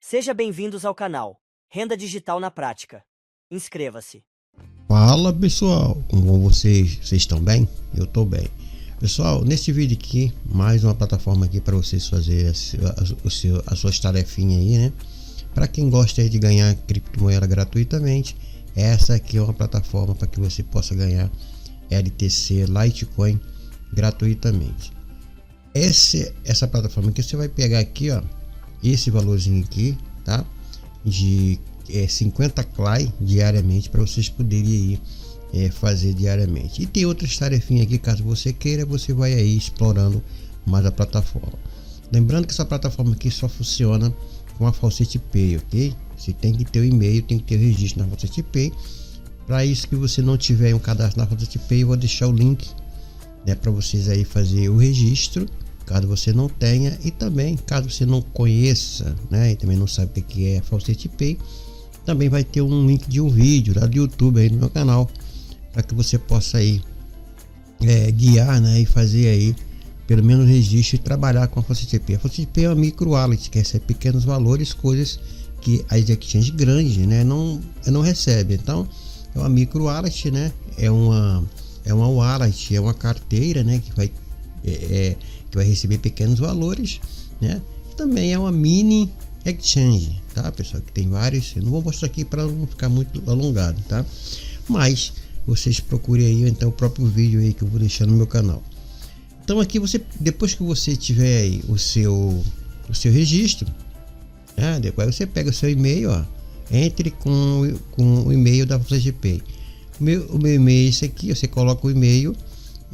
Seja bem-vindos ao canal Renda Digital na Prática. Inscreva-se. Fala pessoal, como vão vocês? Vocês estão bem? Eu estou bem. Pessoal, nesse vídeo aqui, mais uma plataforma aqui para vocês fazerem as suas tarefinhas aí, né? Para quem gosta aí de ganhar criptomoeda gratuitamente, essa aqui é uma plataforma para que você possa ganhar LTC, Litecoin gratuitamente. Essa plataforma aqui você vai pegar aqui, ó, esse valorzinho aqui, tá? De 50 CLAI diariamente para vocês poderem aí, fazer diariamente. E tem outras tarefinhas aqui, caso você queira, você vai aí explorando mais a plataforma. Lembrando que essa plataforma aqui só funciona com a Faucet Pay, ok? Você tem que ter o e-mail, tem que ter o registro na Faucet Pay. Para isso, que você não tiver um cadastro na Faucet Pay, eu vou deixar o link, né, para vocês aí fazer o registro, caso você não tenha, e também caso você não conheça, né, e também não sabe o que é Faucet Pay, também vai ter um link de um vídeo lá do YouTube aí no meu canal, para que você possa aí guiar, né, e fazer aí pelo menos registro e trabalhar com a Faucet Pay. A Faucet Pay é uma micro wallet, que recebe pequenos valores, coisas que as exchanges grandes, né, não recebem. Então é uma micro wallet, né, é uma wallet, é uma carteira, né, que vai receber pequenos valores, né? Também é uma mini exchange, tá, pessoal? Que tem vários. Eu não vou mostrar aqui para não ficar muito alongado, tá? Mas vocês procurem aí então o próprio vídeo aí que eu vou deixar no meu canal. Então aqui depois que você tiver aí o seu registro, né? Depois você pega o seu e-mail, ó, entre com o e-mail da Faucet Pay. O meu e-mail é esse aqui. Você coloca o e-mail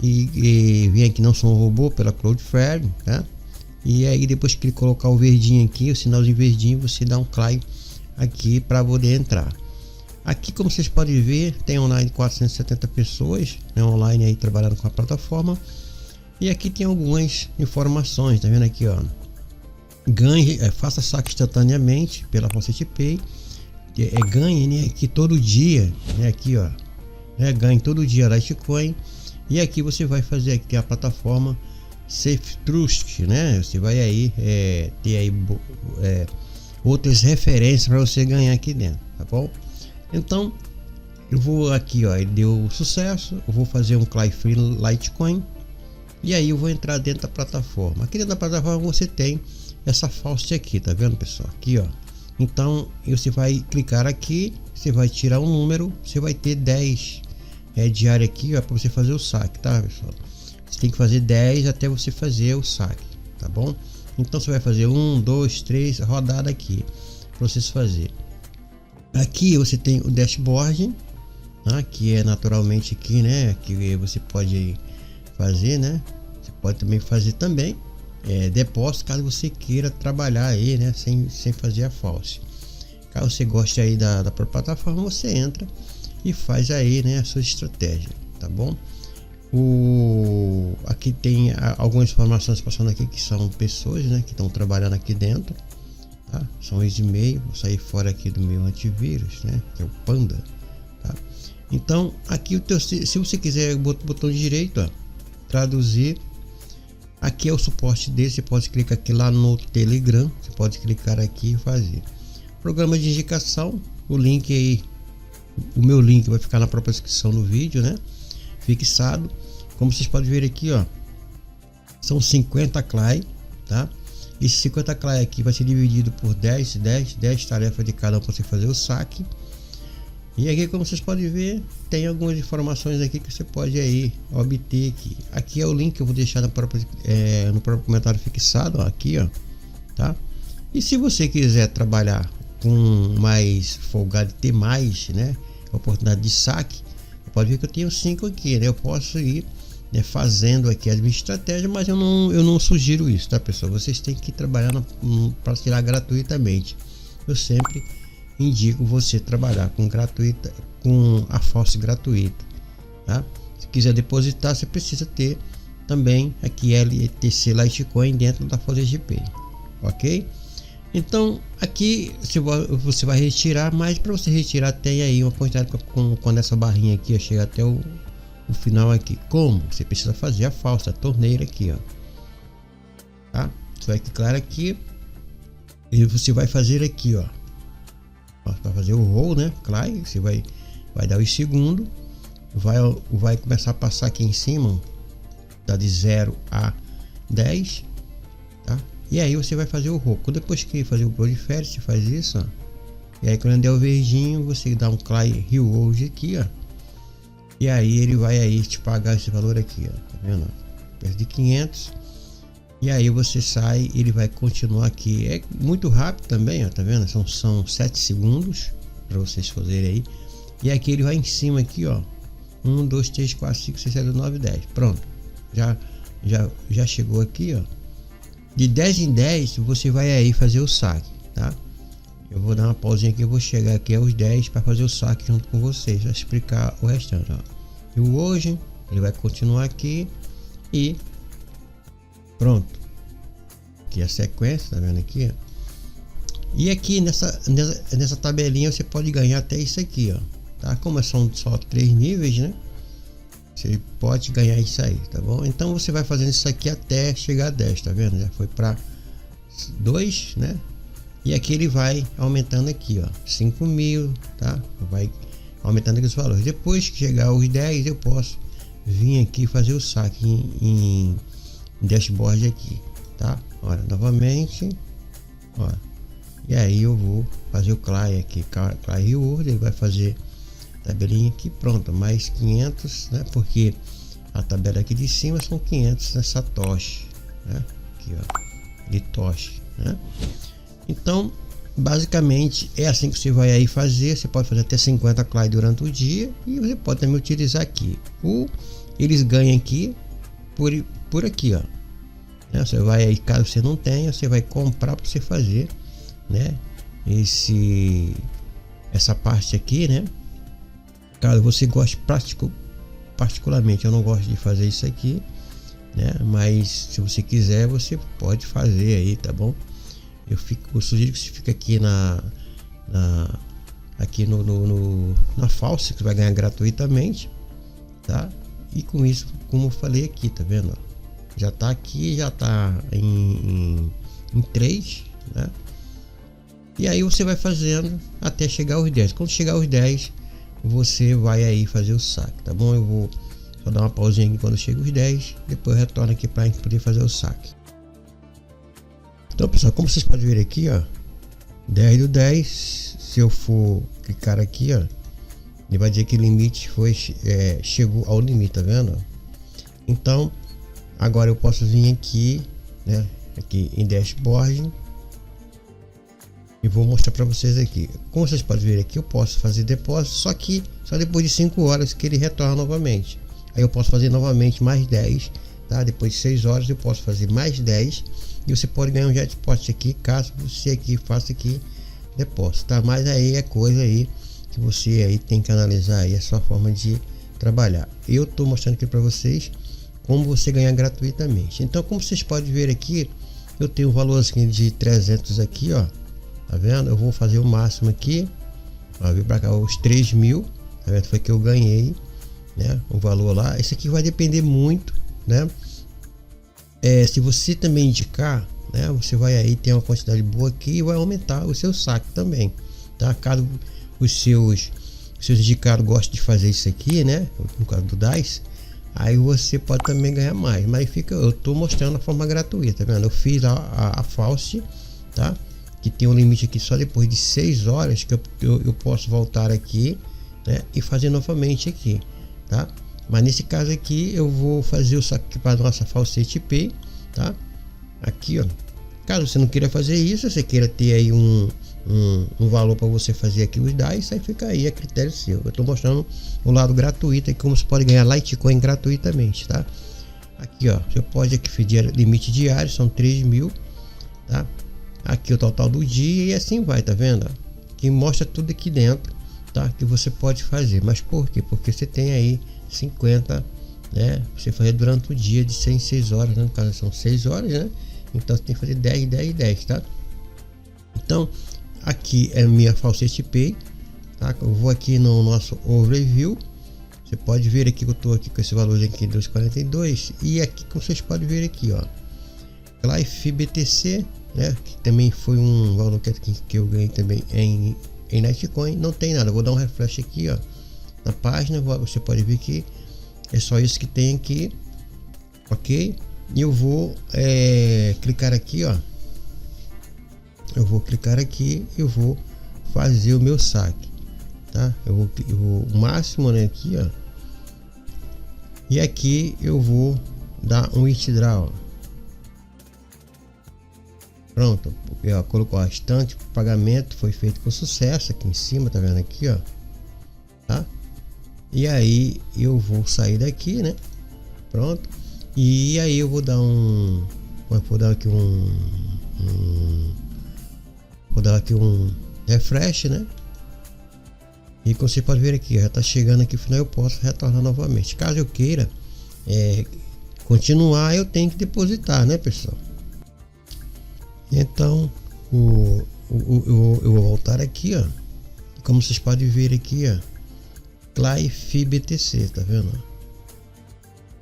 e vem aqui, não sou um robô, pela Cloudflare, tá? E aí depois que ele colocar o verdinho aqui, o sinalzinho verdinho, você dá um CLAI aqui para poder entrar. Aqui, como vocês podem ver, tem online 470 pessoas, né, online aí trabalhando com a plataforma. E aqui tem algumas informações, tá vendo aqui, ó? Ganhe, faça saque instantaneamente pela Faucet Pay. Ganhe, né, aqui todo dia, né, aqui, ó, né, ganhe todo dia Litecoin. E aqui você vai fazer aqui a plataforma Safe Trust, né? Você vai aí ter aí outras referências para você ganhar aqui dentro, tá bom? Então eu vou aqui, ó, ele deu sucesso. Eu vou fazer um CLAI Free Litecoin e aí eu vou entrar dentro da plataforma. Aqui dentro da plataforma você tem essa Faucet aqui, tá vendo, pessoal? Aqui, ó. Então você vai clicar aqui, você vai tirar um número, você vai ter 10 diário aqui, ó, para você fazer o saque, tá, pessoal? Você tem que fazer 10 até você fazer o saque, tá bom? Então você vai fazer 1, 2, 3 rodada aqui para vocês fazer. Aqui você tem o dashboard, tá? Que é naturalmente aqui, né, que você pode fazer, né? Você pode também fazer também depósito, caso você queira trabalhar aí, né, sem fazer a Faucet. Caso você goste aí da própria plataforma, você entra e faz aí, né, a sua estratégia, tá bom? Aqui tem algumas informações passando aqui, que são pessoas, né, que estão trabalhando aqui dentro, tá? São os e-mails. Vou sair fora aqui do meu antivírus, né, que é o Panda, tá? Então aqui se você quiser, botão direito, ó, traduzir, aqui é o suporte dele. Você pode clicar aqui lá no Telegram, você pode clicar aqui e fazer programa de indicação. O link aí, o meu link vai ficar na própria descrição do vídeo, né, fixado. Como vocês podem ver aqui, ó, são 50 CLAI, tá? Esse 50 CLAI aqui vai ser dividido por 10 tarefas de cada um para você fazer o saque. E aqui, como vocês podem ver, tem algumas informações aqui que você pode aí obter aqui. Aqui é o link que eu vou deixar no próprio comentário fixado, ó, aqui, ó, tá? E se você quiser trabalhar com mais folgado, ter mais, né, oportunidade de saque, pode ver que eu tenho 5 aqui, né? Eu posso ir, né, fazendo aqui a minha estratégia, mas eu não sugiro isso, tá, pessoal? Vocês têm que trabalhar para tirar gratuitamente. Eu sempre indico você trabalhar com a Faucet gratuita, tá? Se quiser depositar, você precisa ter também aqui LTC Litecoin dentro da Faucet Pay, ok? Então aqui você vai retirar, mas para você retirar tem aí uma quantidade, quando essa barrinha aqui chega até o final aqui. Como? Você precisa fazer a Faucet, a torneira aqui, ó, tá? Você vai clicar aqui e você vai fazer aqui, ó, para fazer o roll, né? Claro, você vai dar os segundos, vai começar a passar aqui em cima, tá, de 0 a 10, tá? E aí você vai fazer o roll. Depois que fazer o prolifere, você faz isso, ó. E aí quando der o verdinho, você dá um Clay Reward aqui, ó. E aí ele vai aí te pagar esse valor aqui, ó. Tá vendo? Perto de 500. E aí você sai, ele vai continuar aqui. É muito rápido também, ó, tá vendo? São 7 segundos para vocês fazerem aí. E aqui ele vai em cima aqui, ó. 1, 2, 3, 4, 5, 6, 7, 8, 9, 10. Pronto. Já chegou aqui, ó. De 10 em 10 você vai aí fazer o saque, tá? Eu vou dar uma pausinha aqui, eu vou chegar aqui aos 10 para fazer o saque junto com vocês, para explicar o restante, ó. E o hoje ele vai continuar aqui e pronto. Aqui a sequência, tá vendo aqui, ó? E aqui nessa tabelinha você pode ganhar até isso aqui, ó, tá? Como são só 3 níveis, né? Você pode ganhar isso aí, tá bom? Então você vai fazendo isso aqui até chegar a 10, tá vendo? Já foi para 2, né? E aqui ele vai aumentando aqui, ó, 5.000, tá? Vai aumentando aqui os valores. Depois que chegar aos 10, eu posso vir aqui fazer o saque em dashboard aqui, tá? Olha, novamente, ó. E aí eu vou fazer o Clay aqui, Clay Reward, ele vai fazer tabelinha aqui, pronto, mais 500, né? Porque a tabela aqui de cima são 500 na Satoshi, né? Aqui, ó, de Toshi, né? Então, basicamente é assim que você vai aí fazer. Você pode fazer até 50 Clay durante o dia e você pode também utilizar aqui. Eles ganham aqui por aqui, ó, né? Você vai aí, caso você não tenha, você vai comprar para você fazer, né? Essa parte aqui, né? Caso você goste, particularmente eu não gosto de fazer isso aqui, né? Mas se você quiser, você pode fazer aí, tá bom? Eu sugiro que você fique aqui aqui na falsa, que você vai ganhar gratuitamente, tá? E com isso, como eu falei aqui, tá vendo? Já tá aqui, já tá em 3, né? E aí você vai fazendo até chegar aos 10. Quando chegar aos 10, você vai aí fazer o saque, tá bom? Eu vou só dar uma pausinha aqui quando chega os 10, depois eu retorno aqui para poder fazer o saque. Então, pessoal, como vocês podem ver aqui, ó, 10 do 10, se eu for clicar aqui, ó, ele vai dizer que o limite chegou ao limite, tá vendo? Então, agora eu posso vir aqui, né, aqui em dashboard e vou mostrar para vocês aqui. Como vocês podem ver aqui, eu posso fazer depósito, só depois de 5 horas que ele retorna novamente. Aí eu posso fazer novamente mais 10, tá? Depois de 6 horas eu posso fazer mais 10 e você pode ganhar um jackpot aqui, caso você aqui faça aqui depósito, tá? Mas aí é coisa aí que você aí tem que analisar aí a sua forma de trabalhar. Eu tô mostrando aqui para vocês como você ganhar gratuitamente. Então, como vocês podem ver aqui, eu tenho um valor assim de 300 aqui, ó, tá vendo? Eu vou fazer o máximo aqui, ó, vir para cá os 3.000, tá vendo? Foi que eu ganhei, né? O valor lá. Esse aqui vai depender muito, né? Se você também indicar, né, você vai aí ter uma quantidade boa aqui e vai aumentar o seu saque também, tá? Caso os seus indicados gostem de fazer isso aqui, né, no caso do DAIS, aí você pode também ganhar mais, mas eu tô mostrando a forma gratuita, tá vendo? Eu fiz a false, tá? Que tem um limite aqui só depois de 6 horas que eu posso voltar aqui, né, e fazer novamente aqui, tá? Mas nesse caso aqui eu vou fazer o saque para nossa Falsete Pay, tá? Aqui, ó. Caso você não queira fazer isso, você queira ter aí um valor para você fazer aqui os DAIs, aí fica aí a critério seu. Eu estou mostrando o lado gratuito e como você pode ganhar Litecoin gratuitamente, tá? Aqui, ó, você pode aqui pedir limite diário, são 3.000, tá? Aqui o total do dia e assim vai, tá vendo? Que mostra tudo aqui dentro, tá? Que você pode fazer. Mas por quê? Porque você tem aí 50, né? Você fazer durante o dia de 6 horas, né? No caso são 6 horas, né? Então você tem que fazer 10, 10, 10, tá? Então aqui é minha Falsete Pay, tá? Eu vou aqui no nosso overview. Você pode ver aqui que eu estou aqui com esse valor aqui 2,42 e aqui como vocês podem ver aqui, ó, Cliff BTC, né? Que também foi um valor que eu ganhei também em Litecoin. Não tem nada, eu vou dar um refresh aqui, ó, na página, você pode ver que é só isso que tem aqui, ok? E eu vou clicar aqui, ó, eu vou clicar aqui, eu vou fazer o meu saque, tá? Eu vou o máximo, né, aqui, ó, e aqui eu vou dar um withdraw. Pronto, ó, colocou a estante, o pagamento foi feito com sucesso aqui em cima, tá vendo aqui, ó, tá? E aí eu vou sair daqui, né? Pronto. E aí eu vou dar vou dar aqui vou dar aqui um refresh, né? E como você pode ver aqui, já tá chegando aqui o final, eu posso retornar novamente. Caso eu queira continuar, eu tenho que depositar, né, pessoal? Então eu vou voltar aqui, ó. Como vocês podem ver aqui, ó, CLY BTC, tá vendo?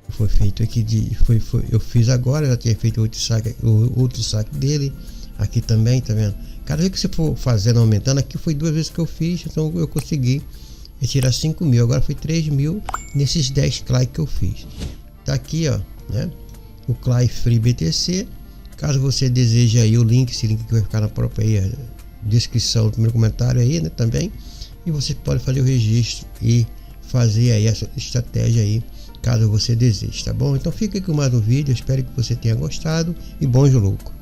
Foi feito aqui eu fiz agora, já tinha feito outro saque dele aqui também, tá vendo? Cada vez que você for fazendo, aumentando, aqui foi 2 vezes que eu fiz, então eu consegui retirar 5 mil, agora foi 3 mil nesses 10 CLY que eu fiz. Tá aqui, ó, né? O CLY Free BTC. Caso você deseje aí o link, esse link que vai ficar na própria aí, descrição do primeiro comentário aí, né, também. E você pode fazer o registro e fazer aí essa estratégia aí, caso você deseje, tá bom? Então fica aqui com mais um vídeo, espero que você tenha gostado e bom lucro.